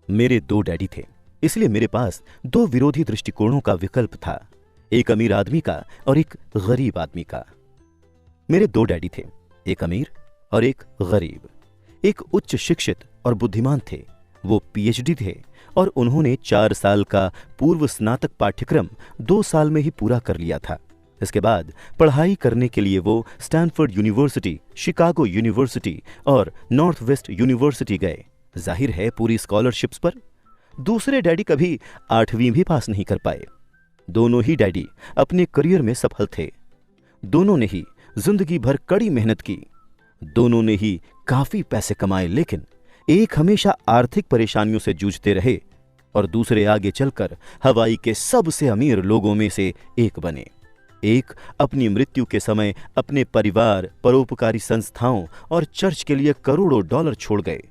मेरे दो डैडी थे, इसलिए मेरे पास दो विरोधी दृष्टिकोणों का विकल्प था, एक अमीर आदमी का और एक गरीब आदमी का। मेरे दो डैडी थे, एक अमीर और एक गरीब। एक उच्च शिक्षित और बुद्धिमान थे, वो पीएचडी थे और उन्होंने 4 साल का पूर्व स्नातक पाठ्यक्रम 2 साल में ही पूरा कर लिया था। इसके बाद पढ़ाई करने के लिए वो स्टैनफोर्ड यूनिवर्सिटी, शिकागो यूनिवर्सिटी और नॉर्थ वेस्ट यूनिवर्सिटी गए, जाहिर है पूरी स्कॉलरशिप्स पर। दूसरे डैडी कभी 8वीं भी पास नहीं कर पाए। दोनों ही डैडी अपने करियर में सफल थे। दोनों ने ही जिंदगी भर कड़ी मेहनत की। दोनों ने ही काफी पैसे कमाए, लेकिन एक हमेशा आर्थिक परेशानियों से जूझते रहे और दूसरे आगे चलकर हवाई के सबसे अमीर लोगों में से एक बने। एक अपनी मृत्यु के समय अपने परिवार, परोपकारी संस्थाओं और चर्च के लिए करोड़ों डॉलर छोड़ गए,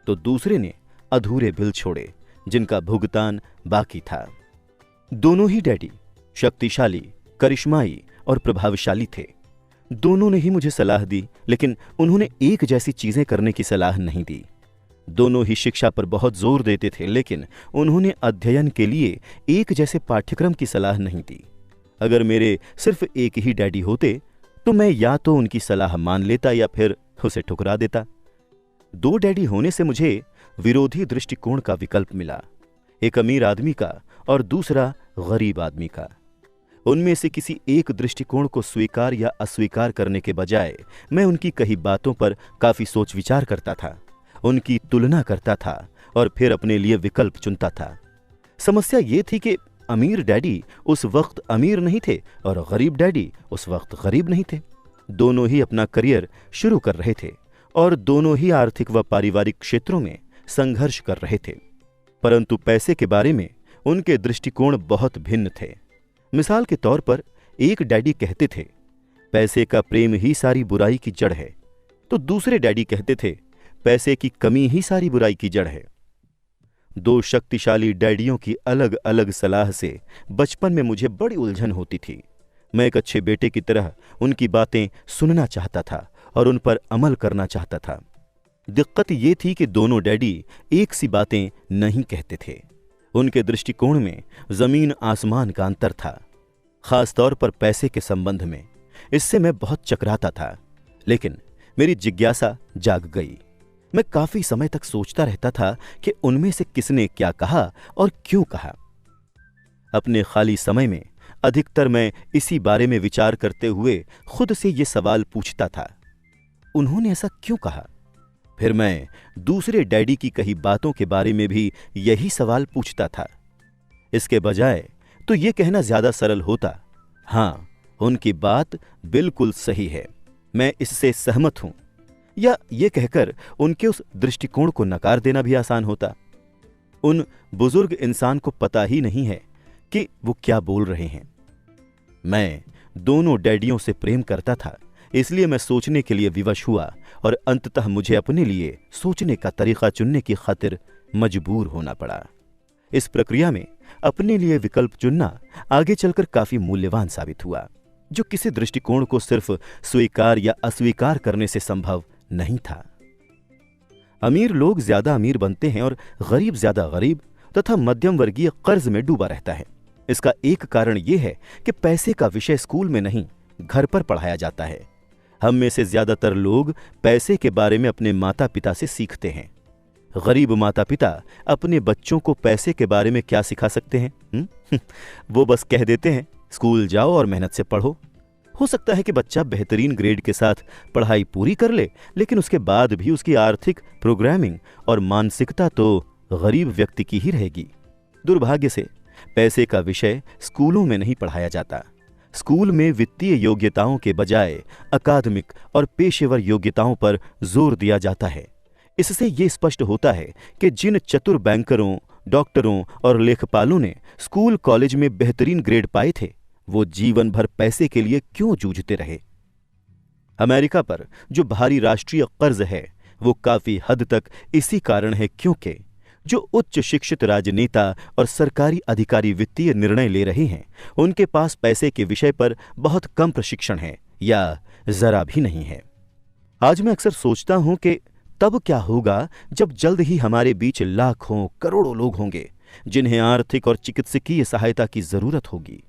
तो दूसरे ने अधूरे बिल छोड़े जिनका भुगतान बाकी था। दोनों ही डैडी शक्तिशाली, करिश्माई और प्रभावशाली थे। दोनों ने ही मुझे सलाह दी, लेकिन उन्होंने एक जैसी चीजें करने की सलाह नहीं दी। दोनों ही शिक्षा पर बहुत जोर देते थे, लेकिन उन्होंने अध्ययन के लिए एक जैसे पाठ्यक्रम की सलाह नहीं दी। अगर मेरे सिर्फ एक ही डैडी होते तो मैं या तो उनकी सलाह मान लेता या फिर उसे ठुकरा देता। दो डैडी होने से मुझे विरोधी दृष्टिकोण का विकल्प मिला, एक अमीर आदमी का और दूसरा गरीब आदमी का। उनमें से किसी एक दृष्टिकोण को स्वीकार या अस्वीकार करने के बजाय मैं उनकी कही बातों पर काफी सोच विचार करता था, उनकी तुलना करता था और फिर अपने लिए विकल्प चुनता था। समस्या ये थी कि अमीर डैडी उस वक्त अमीर नहीं थे और गरीब डैडी उस वक्त गरीब नहीं थे। दोनों ही अपना करियर शुरू कर रहे थे और दोनों ही आर्थिक व पारिवारिक क्षेत्रों में संघर्ष कर रहे थे, परंतु पैसे के बारे में उनके दृष्टिकोण बहुत भिन्न थे। मिसाल के तौर पर एक डैडी कहते थे, पैसे का प्रेम ही सारी बुराई की जड़ है, तो दूसरे डैडी कहते थे, पैसे की कमी ही सारी बुराई की जड़ है। दो शक्तिशाली डैडियों की अलग अलग सलाह से बचपन में मुझे बड़ी उलझन होती थी। मैं एक अच्छे बेटे की तरह उनकी बातें सुनना चाहता था और उन पर अमल करना चाहता था। दिक्कत ये थी कि दोनों डैडी एक सी बातें नहीं कहते थे। उनके दृष्टिकोण में जमीन आसमान का अंतर था, खास तौर पर पैसे के संबंध में। इससे मैं बहुत चकराता था, लेकिन मेरी जिज्ञासा जाग गई। मैं काफी समय तक सोचता रहता था कि उनमें से किसने क्या कहा और क्यों कहा। अपने खाली समय में अधिकतर मैं इसी बारे में विचार करते हुए खुद से ये सवाल पूछता था, उन्होंने ऐसा क्यों कहा? फिर मैं दूसरे डैडी की कही बातों के बारे में भी यही सवाल पूछता था। इसके बजाय तो ये कहना ज्यादा सरल होता, हां, उनकी बात बिल्कुल सही है, मैं इससे सहमत हूं, या ये कहकर उनके उस दृष्टिकोण को नकार देना भी आसान होता। उन बुजुर्ग इंसान को पता ही नहीं है कि वो क्या बोल रहे हैं। मैं दोनों डैडियों से प्रेम करता था, इसलिए मैं सोचने के लिए विवश हुआ और अंततः मुझे अपने लिए सोचने का तरीका चुनने की खातिर मजबूर होना पड़ा। इस प्रक्रिया में अपने लिए विकल्प चुनना आगे चलकर काफी मूल्यवान साबित हुआ, जो किसी दृष्टिकोण को सिर्फ स्वीकार या अस्वीकार करने से संभव नहीं था। अमीर लोग ज्यादा अमीर बनते हैं और गरीब ज्यादा गरीब तथा मध्यम वर्गीय कर्ज में डूबा रहता है। इसका एक कारण यह है कि पैसे का विषय स्कूल में नहीं, घर पर पढ़ाया जाता है। हम में से ज्यादातर लोग पैसे के बारे में अपने माता पिता से सीखते हैं। गरीब माता पिता अपने बच्चों को पैसे के बारे में क्या सिखा सकते हैं? वो बस कह देते हैं, स्कूल जाओ और मेहनत से पढ़ो। हो सकता है कि बच्चा बेहतरीन ग्रेड के साथ पढ़ाई पूरी कर ले, लेकिन उसके बाद भी उसकी आर्थिक प्रोग्रामिंग और मानसिकता तो गरीब व्यक्ति की ही रहेगी। दुर्भाग्य से पैसे का विषय स्कूलों में नहीं पढ़ाया जाता। स्कूल में वित्तीय योग्यताओं के बजाय अकादमिक और पेशेवर योग्यताओं पर जोर दिया जाता है। इससे यह स्पष्ट होता है कि जिन चतुर बैंकरों, डॉक्टरों और लेखपालों ने स्कूल कॉलेज में बेहतरीन ग्रेड पाए थे, वो जीवन भर पैसे के लिए क्यों जूझते रहे। अमेरिका पर जो भारी राष्ट्रीय कर्ज है, वो काफी हद तक इसी कारण है क्योंकि जो उच्च शिक्षित राजनेता और सरकारी अधिकारी वित्तीय निर्णय ले रहे हैं, उनके पास पैसे के विषय पर बहुत कम प्रशिक्षण है या जरा भी नहीं है। आज मैं अक्सर सोचता हूं कि तब क्या होगा जब जल्द ही हमारे बीच लाखों करोड़ों लोग होंगे जिन्हें आर्थिक और चिकित्सकीय सहायता की जरूरत होगी।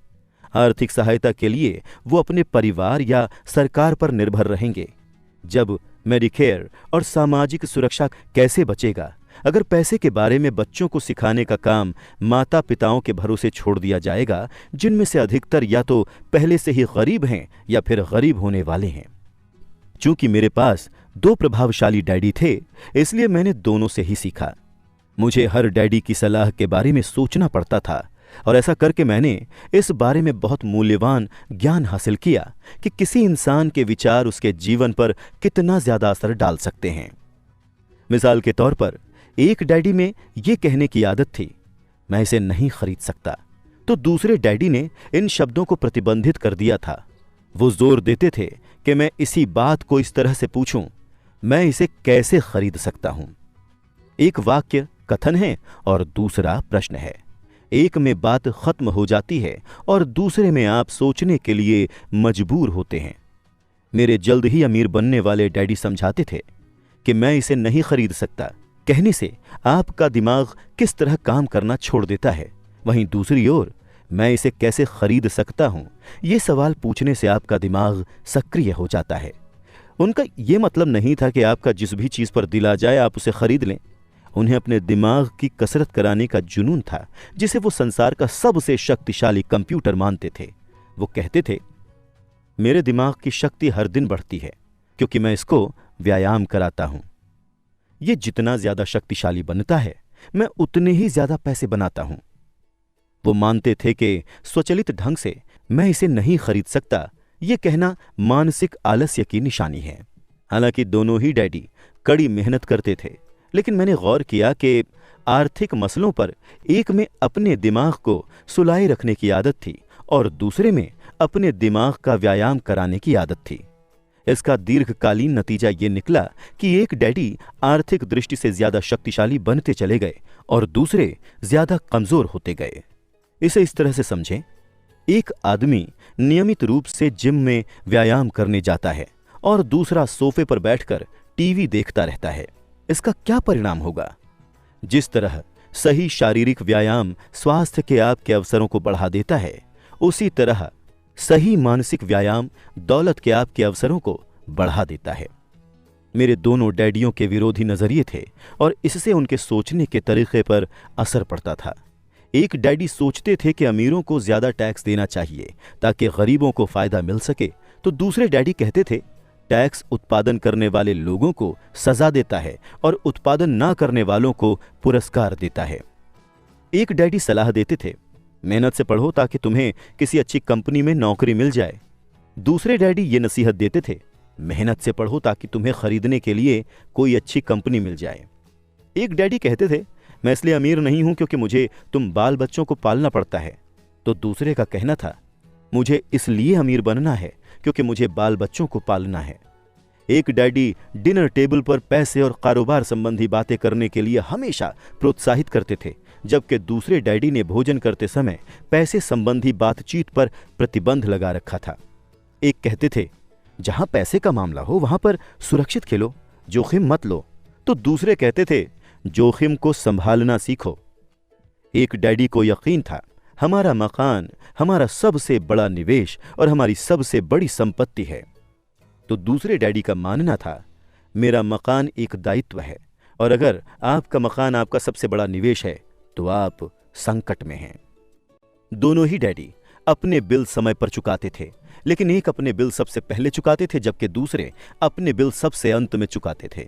आर्थिक सहायता के लिए वो अपने परिवार या सरकार पर निर्भर रहेंगे। जब मेडिकेयर और सामाजिक सुरक्षा कैसे बचेगा अगर पैसे के बारे में बच्चों को सिखाने का काम माता पिताओं के भरोसे छोड़ दिया जाएगा, जिनमें से अधिकतर या तो पहले से ही गरीब हैं या फिर गरीब होने वाले हैं। चूंकि मेरे पास 2 प्रभावशाली डैडी थे, इसलिए मैंने दोनों से ही सीखा। मुझे हर डैडी की सलाह के बारे में सोचना पड़ता था और ऐसा करके मैंने इस बारे में बहुत मूल्यवान ज्ञान हासिल किया कि किसी इंसान के विचार उसके जीवन पर कितना ज्यादा असर डाल सकते हैं। मिसाल के तौर पर एक डैडी में यह कहने की आदत थी, मैं इसे नहीं खरीद सकता, तो दूसरे डैडी ने इन शब्दों को प्रतिबंधित कर दिया था। वो जोर देते थे कि मैं इसी बात को इस तरह से पूछूं, मैं इसे कैसे खरीद सकता हूं। एक वाक्य कथन है और दूसरा प्रश्न है। एक में बात खत्म हो जाती है और दूसरे में आप सोचने के लिए मजबूर होते हैं। मेरे जल्द ही अमीर बनने वाले डैडी समझाते थे कि मैं इसे नहीं खरीद सकता कहने से आपका दिमाग किस तरह काम करना छोड़ देता है, वहीं दूसरी ओर मैं इसे कैसे खरीद सकता हूं ये सवाल पूछने से आपका दिमाग सक्रिय हो जाता है। उनका यह मतलब नहीं था कि आपका जिस भी चीज पर दिल आ जाए आप उसे खरीद लें। उन्हें अपने दिमाग की कसरत कराने का जुनून था, जिसे वो संसार का सबसे शक्तिशाली कंप्यूटर मानते थे। वो कहते थे, मेरे दिमाग की शक्ति हर दिन बढ़ती है क्योंकि मैं इसको व्यायाम कराता हूं। ये जितना ज्यादा शक्तिशाली बनता है मैं उतने ही ज्यादा पैसे बनाता हूं। वो मानते थे कि स्वचालित ढंग से मैं इसे नहीं खरीद सकता, ये कहना मानसिक आलस्य की निशानी है। हालांकि दोनों ही डैडी कड़ी मेहनत करते थे, लेकिन मैंने गौर किया कि आर्थिक मसलों पर एक में अपने दिमाग को सुलाए रखने की आदत थी और दूसरे में अपने दिमाग का व्यायाम कराने की आदत थी। इसका दीर्घकालीन नतीजा ये निकला कि एक डैडी आर्थिक दृष्टि से ज्यादा शक्तिशाली बनते चले गए और दूसरे ज्यादा कमजोर होते गए। इसे इस तरह से समझें, एक आदमी नियमित रूप से जिम में व्यायाम करने जाता है और दूसरा सोफे पर बैठकर टीवी देखता रहता है। इसका क्या परिणाम होगा? जिस तरह सही शारीरिक व्यायाम स्वास्थ्य के आपके अवसरों को बढ़ा देता है, उसी तरह सही मानसिक व्यायाम दौलत के आपके अवसरों को बढ़ा देता है। मेरे दोनों डैडियों के विरोधी नजरिए थे और इससे उनके सोचने के तरीके पर असर पड़ता था। एक डैडी सोचते थे कि अमीरों को ज्यादा टैक्स देना चाहिए ताकि गरीबों को फायदा मिल सके, तो दूसरे डैडी कहते थे टैक्स उत्पादन करने वाले लोगों को सजा देता है और उत्पादन ना करने वालों को पुरस्कार देता है। एक डैडी सलाह देते थे मेहनत से पढ़ो ताकि तुम्हें किसी अच्छी कंपनी में नौकरी मिल जाए। दूसरे डैडी ये नसीहत देते थे मेहनत से पढ़ो ताकि तुम्हें खरीदने के लिए कोई अच्छी कंपनी मिल जाए। एक डैडी कहते थे मैं इसलिए अमीर नहीं हूं क्योंकि मुझे तुम बाल बच्चों को पालना पड़ता है, तो दूसरे का कहना था मुझे इसलिए अमीर बनना है क्योंकि मुझे बाल बच्चों को पालना है। एक डैडी डिनर टेबल पर पैसे और कारोबार संबंधी बातें करने के लिए हमेशा प्रोत्साहित करते थे, जबकि दूसरे डैडी ने भोजन करते समय पैसे संबंधी बातचीत पर प्रतिबंध लगा रखा था। एक कहते थे जहां पैसे का मामला हो वहां पर सुरक्षित खेलो, जोखिम मत लो, तो दूसरे कहते थे जोखिम को संभालना सीखो। एक डैडी को यकीन था हमारा मकान हमारा सबसे बड़ा निवेश और हमारी सबसे बड़ी संपत्ति है, तो दूसरे डैडी का मानना था मेरा मकान एक दायित्व है और अगर आपका मकान आपका सबसे बड़ा निवेश है तो आप संकट में हैं। दोनों ही डैडी अपने बिल समय पर चुकाते थे, लेकिन एक अपने बिल सबसे पहले चुकाते थे जबकि दूसरे अपने बिल सबसे अंत में चुकाते थे।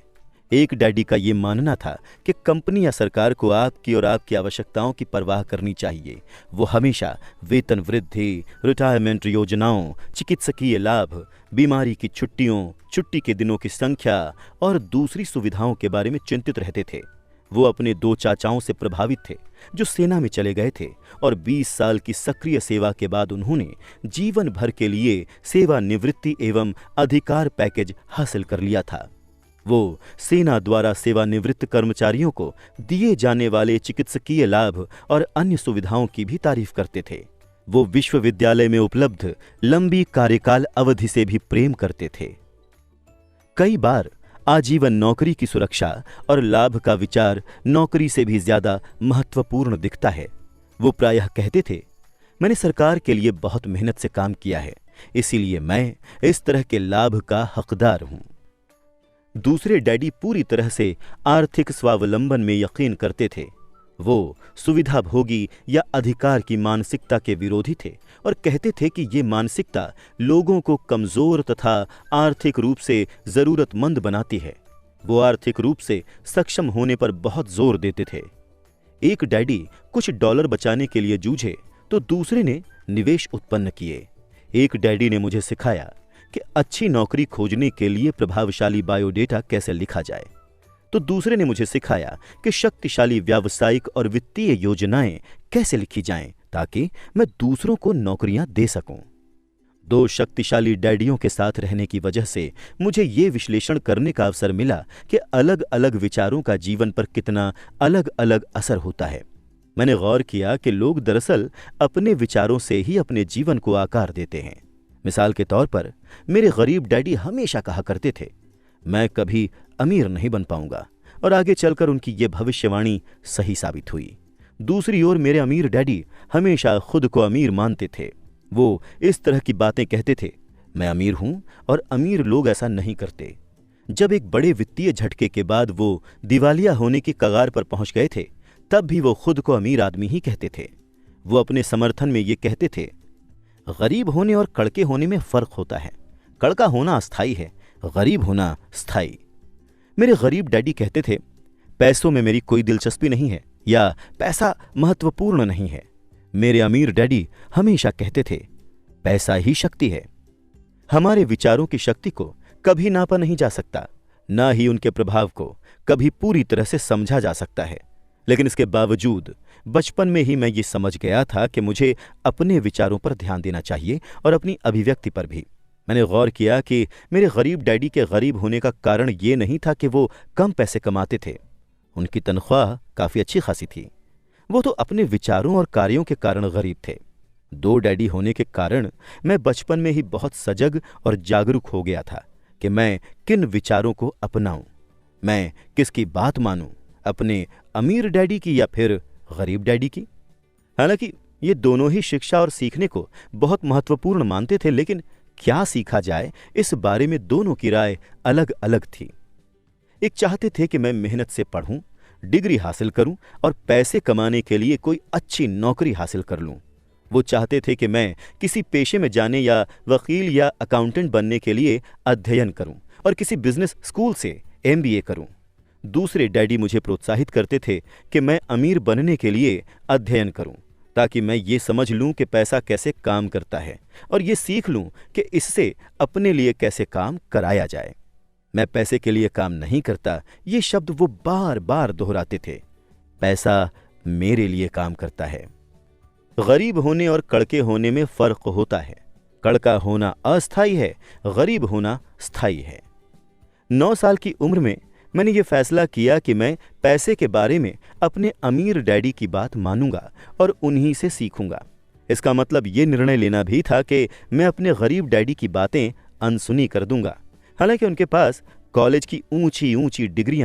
एक डैडी का यह मानना था कि कंपनी या सरकार को आपकी और आपकी आवश्यकताओं की परवाह करनी चाहिए। वो हमेशा वेतन वृद्धि, रिटायरमेंट योजनाओं, चिकित्सकीय लाभ, बीमारी की छुट्टियों, छुट्टी के दिनों की संख्या और दूसरी सुविधाओं के बारे में चिंतित रहते थे। वो अपने 2 चाचाओं से प्रभावित थे जो सेना में चले गए थे और 20 साल की सक्रिय सेवा के बाद उन्होंने जीवन भर के लिए सेवानिवृत्ति एवं अधिकार पैकेज हासिल कर लिया था। वो सेना द्वारा सेवानिवृत्त कर्मचारियों को दिए जाने वाले चिकित्सकीय लाभ और अन्य सुविधाओं की भी तारीफ करते थे। वो विश्वविद्यालय में उपलब्ध लंबी कार्यकाल अवधि से भी प्रेम करते थे। कई बार आजीवन नौकरी की सुरक्षा और लाभ का विचार नौकरी से भी ज्यादा महत्वपूर्ण दिखता है। वो प्रायः कहते थे, मैंने सरकार के लिए बहुत मेहनत से काम किया है, इसीलिए मैं इस तरह के लाभ का हकदार हूं। दूसरे डैडी पूरी तरह से आर्थिक स्वावलंबन में यकीन करते थे। वो सुविधा भोगी या अधिकार की मानसिकता के विरोधी थे और कहते थे कि ये मानसिकता लोगों को कमजोर तथा आर्थिक रूप से जरूरतमंद बनाती है। वो आर्थिक रूप से सक्षम होने पर बहुत जोर देते थे। एक डैडी कुछ डॉलर बचाने के लिए जूझे तो दूसरे ने निवेश उत्पन्न किए। एक डैडी ने मुझे सिखाया कि अच्छी नौकरी खोजने के लिए प्रभावशाली बायोडेटा कैसे लिखा जाए, तो दूसरे ने मुझे सिखाया कि शक्तिशाली व्यावसायिक और वित्तीय योजनाएं कैसे लिखी जाएं ताकि मैं दूसरों को नौकरियां दे सकूं। दो शक्तिशाली डैडियों के साथ रहने की वजह से मुझे ये विश्लेषण करने का अवसर मिला कि अलग अलग विचारों का जीवन पर कितना अलग अलग असर होता है। मैंने गौर किया कि लोग दरअसल अपने विचारों से ही अपने जीवन को आकार देते हैं। मिसाल के तौर पर मेरे गरीब डैडी हमेशा कहा करते थे, मैं कभी अमीर नहीं बन पाऊंगा, और आगे चलकर उनकी ये भविष्यवाणी सही साबित हुई। दूसरी ओर मेरे अमीर डैडी हमेशा खुद को अमीर मानते थे। वो इस तरह की बातें कहते थे, मैं अमीर हूं और अमीर लोग ऐसा नहीं करते। जब एक बड़े वित्तीय झटके के बाद वो दिवालिया होने की कगार पर पहुंच गए थे, तब भी वो खुद को अमीर आदमी ही कहते थे। वो अपने समर्थन में ये कहते थे, गरीब होने और कड़के होने में फर्क होता है। कड़का होना अस्थाई है, गरीब होना स्थायी। मेरे गरीब डैडी कहते थे, पैसों में मेरी कोई दिलचस्पी नहीं है या पैसा महत्वपूर्ण नहीं है। मेरे अमीर डैडी हमेशा कहते थे, पैसा ही शक्ति है। हमारे विचारों की शक्ति को कभी नापा नहीं जा सकता, ना ही उनके प्रभाव को कभी पूरी तरह से समझा जा सकता है। लेकिन इसके बावजूद बचपन में ही मैं ये समझ गया था कि मुझे अपने विचारों पर ध्यान देना चाहिए और अपनी अभिव्यक्ति पर भी। मैंने गौर किया कि मेरे गरीब डैडी के गरीब होने का कारण ये नहीं था कि वो कम पैसे कमाते थे। उनकी तनख्वाह काफ़ी अच्छी खासी थी। वो तो अपने विचारों और कार्यों के कारण गरीब थे। दो डैडी होने के कारण मैं बचपन में ही बहुत सजग और जागरूक हो गया था कि मैं किन विचारों को अपनाऊं, मैं किसकी बात मानूं, अपने अमीर डैडी की या फिर गरीब डैडी की। हालांकि ये दोनों ही शिक्षा और सीखने को बहुत महत्वपूर्ण मानते थे, लेकिन क्या सीखा जाए इस बारे में दोनों की राय अलग अलग थी। एक चाहते थे कि मैं मेहनत से पढ़ूं, डिग्री हासिल करूं और पैसे कमाने के लिए कोई अच्छी नौकरी हासिल कर लूं। वो चाहते थे कि मैं किसी पेशे में जाने या वकील या अकाउंटेंट बनने के लिए अध्ययन करूं और किसी बिजनेस स्कूल से MBA करूं। दूसरे डैडी मुझे प्रोत्साहित करते थे कि मैं अमीर बनने के लिए अध्ययन करूं ताकि मैं ये समझ लूं कि पैसा कैसे काम करता है और ये सीख लूं कि इससे अपने लिए कैसे काम कराया जाए। मैं पैसे के लिए काम नहीं करता, ये शब्द वो बार बार दोहराते थे। पैसा मेरे लिए काम करता है। गरीब होने और कड़के होने में फर्क होता है। कड़का होना अस्थायी है, गरीब होना स्थायी है। 9 साल की उम्र में मैंने ये फैसला किया कि मैं पैसे के बारे में अपने अमीर डैडी की बात मानूंगा और उन्हीं से सीखूंगा। इसका मतलब ये निर्णय लेना भी था कि मैं अपने गरीब डैडी की बातें अनसुनी कर दूंगा। हालांकि उनके पास कॉलेज की ऊंची ऊंची डिग्रियां